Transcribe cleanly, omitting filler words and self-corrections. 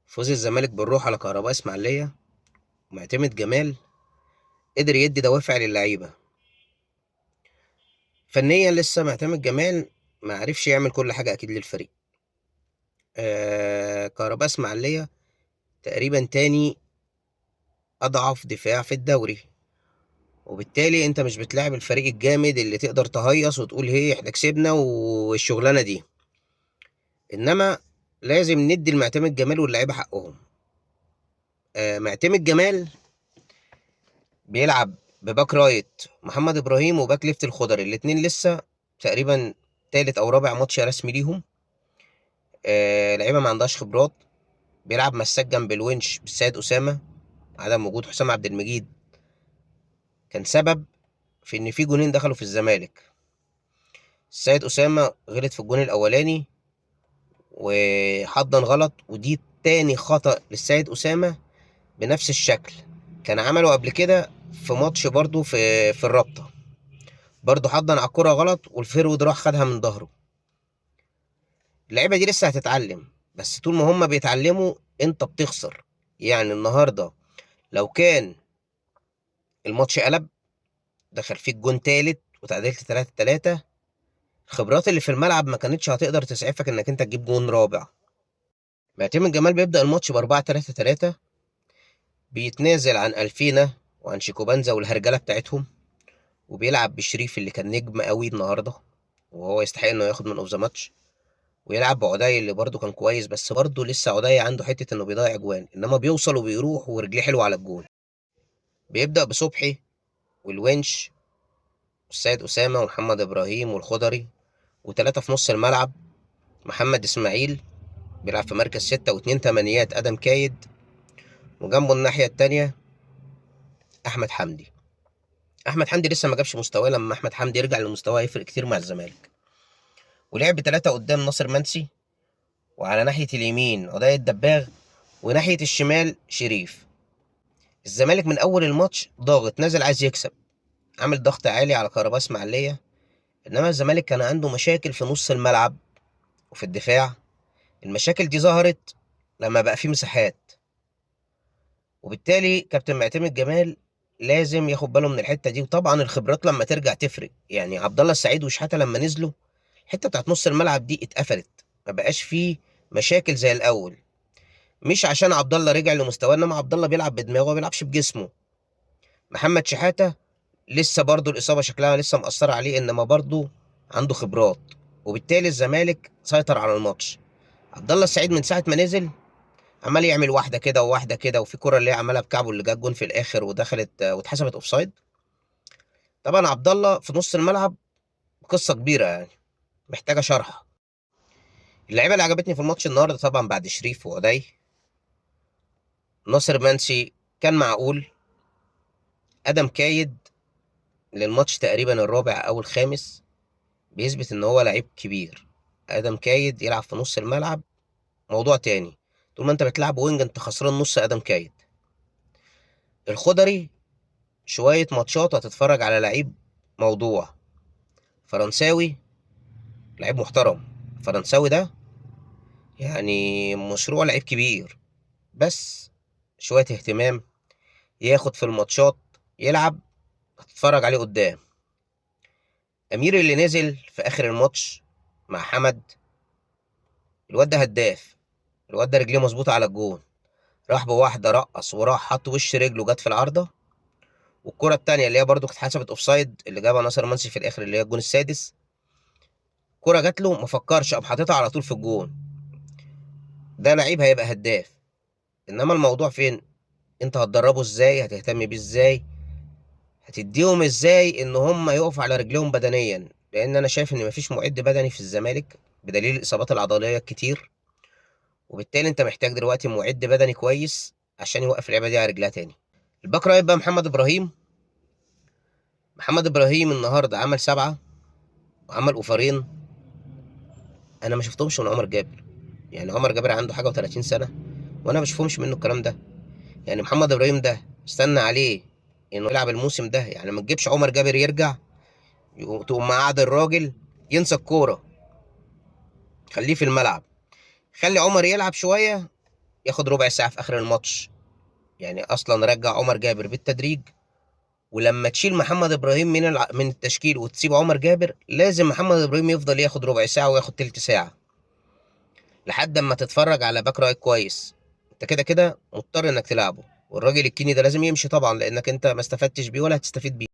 فوز الزمالك بالروح على كهرباء اسماعيلية. معتمد جمال قدر يدي دوافع للعيبة. فنيا لسه معتمد جمال ما عرفش يعمل كل حاجة أكيد للفريق. كهرباء اسماعيلية تقريبا تاني أضعف دفاع في الدوري، وبالتالي أنت مش بتلاعب الفريق الجامد اللي تقدر تهيص وتقول هي احنا كسبنا والشغلانة دي. إنما لازم ندي المعتمد جمال واللعيبة حقهم. معتمد جمال بيلعب بباك رايت محمد ابراهيم وباك ليفت الخضري، الاتنين لسه تقريبا تالت او رابع ماتش رسمي ليهم. لعيبه ما عندهاش خبرات. بيلعب مساك جنب الونش بالسيد اسامه. عدم وجود حسام عبد المجيد كان سبب في ان في جونين دخلوا في الزمالك. السيد اسامه غلط في الجون الاولاني وحضن غلط، ودي تاني خطأ للسيد اسامه بنفس الشكل. كان عمله قبل كده في ماتش برضو في الرابطه، برضه حضن على الكرة غلط والفيرود راح خدها من ظهره. اللعيبة دي لسه هتتعلم، بس طول ما هم بيتعلموا انت بتخسر. يعني النهاردة لو كان الماتش قلب، دخل فيك جون تالت وتعادلت 3-3، الخبرات اللي في الملعب ما كانتش هتقدر تسعفك انك انت تجيب جون رابع. معتمد جمال بيبدأ الماتش ب 4-3-3، بيتنازل عن الفينا وعن شيكوبانزا والهرجلة بتاعتهم، وبيلعب بشريف اللي كان نجم قوي النهارده وهو يستحق انه ياخد من اوف ذا ماتش، ويلعب بعدي اللي برضه كان كويس، بس برضه لسه عدي عنده حته انه بيضيع اجوان، انما بيوصل وبيروح ورجليه حلوه على الجول. بيبدا بصبحي والونش والسيد اسامه ومحمد ابراهيم والخضري، وثلاثه في نص الملعب. محمد اسماعيل بيلعب في مركز ستة، واتنين تمانيات ادم كايد، وجنبه الناحيه التانيه احمد حمدي. احمد حمدي لسه ما جابش مستواه، لما احمد حمدي يرجع لمستواه هيفرق كتير مع الزمالك. ولعب بثلاثه قدام ناصر منسي، وعلى ناحيه اليمين عدي الدباغ، وناحيه الشمال شريف. الزمالك من اول الماتش ضاغط نازل عايز يكسب، عامل ضغط عالي على كهرباء اسماعيليه. انما الزمالك كان عنده مشاكل في نص الملعب وفي الدفاع. المشاكل دي ظهرت لما بقى في مساحات، وبالتالي كابتن معتمد جمال لازم ياخد باله من الحته دي. وطبعا الخبرات لما ترجع تفرق، يعني عبد الله السعيد وشحاته لما نزلوا الحته بتاعت نص الملعب دي اتقفلت، ما بقاش فيه مشاكل زي الاول. مش عشان عبد الله رجع لمستواه، انما عبد الله بيلعب بدماغه ما بيلعبش بجسمه. محمد شحاته لسه برضه الإصابة شكلها لسه مأثرة عليه، إنما برضه عنده خبرات، وبالتالي الزمالك سيطر على الماتش. عبد الله السعيد من ساعة ما نزل عمال يعمل واحدة كده وواحدة كده، وفي كرة اللي هي عملها بكعبه اللي جت جون في الآخر ودخلت واتحسبت أوفسايد. طبعا عبد الله في نص الملعب قصة كبيرة يعني، محتاجة شرح. اللعيبة اللي عجبتني في الماتش النهارده طبعا بعد شريف وعدي، ناصر منسي كان معقول. آدم كايد للماتش تقريبا الرابع أو الخامس بيثبت إن هو لعيب كبير. آدم كايد يلعب في نص الملعب موضوع تاني. طول ما انت بتلعب وينج انت خسران نص ادم كايد. الخضري شويه ماتشات هتتفرج على لعيب موضوع فرنساوي، لعيب محترم. الفرنساوي ده يعني مشروع لعيب كبير، بس شويه اهتمام، ياخد في الماتشات، يلعب، هتتفرج عليه قدام. امير اللي نزل في اخر الماتش مع حمد، الواد ده هداف، الواد ده رجليه مظبوطه على الجون، راح بواحده رقص وراح حط وش رجله جت في العارضه. والكرة التانية اللي هي برضو كانت اتحسبت اوفسايد اللي جابها ناصر منسي في الاخر اللي هي الجون السادس، كرة جات له ما فكرش، قام حاططها على طول في الجون. ده لعيب هيبقى هداف. انما الموضوع فين؟ انت هتدربه ازاي؟ هتهتم بيه ازاي؟ هتديهم ازاي ان هم يقفوا على رجليهم بدنيا؟ لان انا شايف ان مفيش معد بدني في الزمالك بدليل الاصابات العضليه الكتير، وبالتالي انت محتاج دلوقتي معد بدني كويس عشان يوقف اللعيبه دي على رجلها تاني. الباك رايت بقى محمد ابراهيم. محمد ابراهيم النهارده عمل 7 وعمل اوفرين انا ما شفتهمش من عمر جابر. يعني عمر جابر عنده حاجه و30 سنه وانا ما بشوفهمش منه الكلام ده. يعني محمد ابراهيم ده استنى عليه انه يلعب الموسم ده، يعني ما تجيبش عمر جابر يرجع تقوم مقعد الراجل ينسى الكوره. خليه في الملعب، خلي عمر يلعب شويه ياخد ربع ساعة في آخر الماتش. يعني أصلا رجع عمر جابر بالتدريج، ولما تشيل محمد إبراهيم من التشكيل وتسيب عمر جابر، لازم محمد إبراهيم يفضل ياخد ربع ساعة وياخد تلت ساعة لحد اما تتفرج على باك رايت كويس. انت كده كده مضطر انك تلعبه، والراجل الكيني ده لازم يمشي طبعا، لانك انت ما استفدتش بيه ولا هتستفيد بيه.